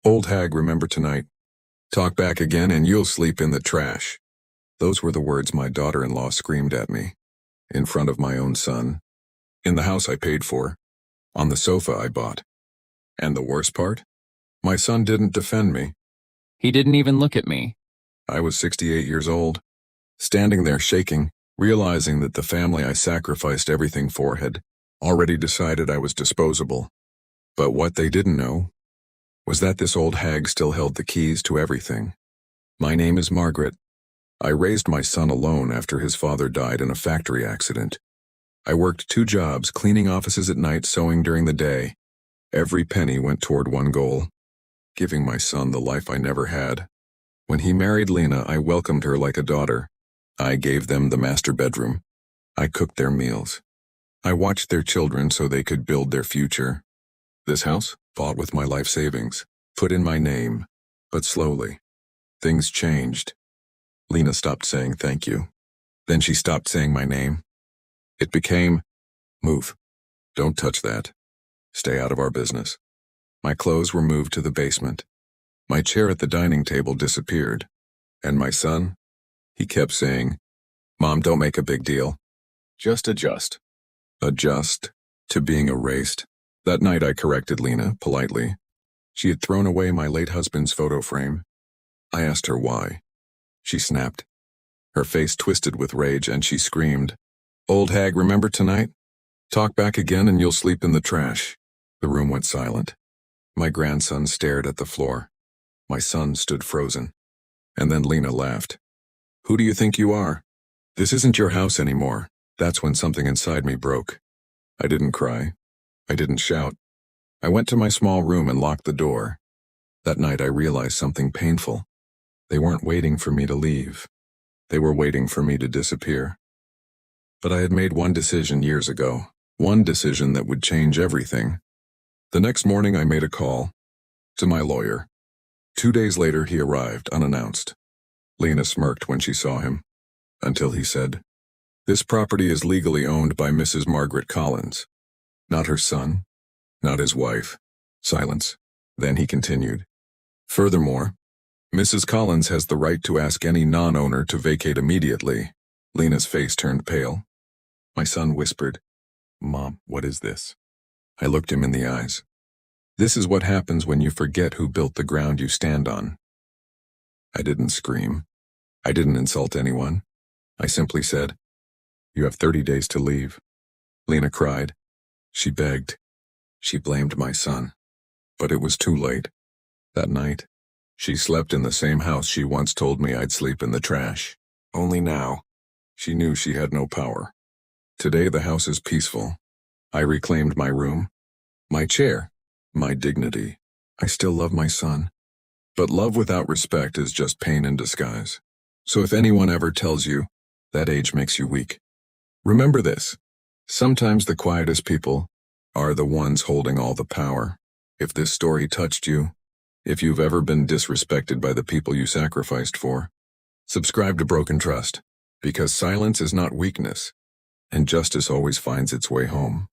Old hag, remember tonight. Talk back again and you'll sleep in the trash. Those were the words my daughter-in-law screamed at me, in front of my own son, in the house I paid for, on the sofa I bought. And the worst part? My son didn't defend me. He didn't even look at me. I was 68 years old, standing there shaking, realizing that the family I sacrificed everything for had already decided I was disposable. But what they didn't know was that this old hag still held the keys to everything. My name is Margaret. I raised my son alone after his father died in a factory accident. I worked 2 jobs, cleaning offices at night, sewing during the day. Every penny went toward one goal, giving my son the life I never had. When he married Lena, I welcomed her like a daughter. I gave them the master bedroom. I cooked their meals. I watched their children so they could build their future. This house, bought with my life savings, put in my name. But slowly, things changed. Lena stopped saying thank you. Then she stopped saying my name. It became, move. Don't touch that. Stay out of our business. My clothes were moved to the basement. My chair at the dining table disappeared. And my son, he kept saying, Mom, don't make a big deal. Just adjust. Adjust to being erased. That night I corrected Lena, politely. She had thrown away my late husband's photo frame. I asked her why. She snapped. Her face twisted with rage and she screamed, Old hag, remember tonight? Talk back again and you'll sleep in the trash. The room went silent. My grandson stared at the floor. My son stood frozen. And then Lena laughed. Who do you think you are? This isn't your house anymore. That's when something inside me broke. I didn't cry. I didn't shout. I went to my small room and locked the door. That night I realized something painful. They weren't waiting for me to leave. They were waiting for me to disappear. But I had made one decision years ago, one decision that would change everything. The next morning I made a call to my lawyer. 2 days later he arrived unannounced. Lena smirked when she saw him, until he said, This property is legally owned by Mrs. Margaret Collins. Not her son, not his wife. Silence. Then he continued. Furthermore, Mrs. Collins has the right to ask any non-owner to vacate immediately. Lena's face turned pale. My son whispered, Mom, what is this? I looked him in the eyes. This is what happens when you forget who built the ground you stand on. I didn't scream. I didn't insult anyone. I simply said, You have 30 days to leave. Lena cried. She begged. She blamed my son. But it was too late. That night, she slept in the same house she once told me I'd sleep in the trash. Only now, she knew she had no power. Today the house is peaceful. I reclaimed my room, my chair, my dignity. I still love my son. But love without respect is just pain in disguise. So if anyone ever tells you that age makes you weak, remember this. Sometimes the quietest people are the ones holding all the power. If this story touched you, if you've ever been disrespected by the people you sacrificed for, subscribe to Broken Trust, because silence is not weakness, and justice always finds its way home.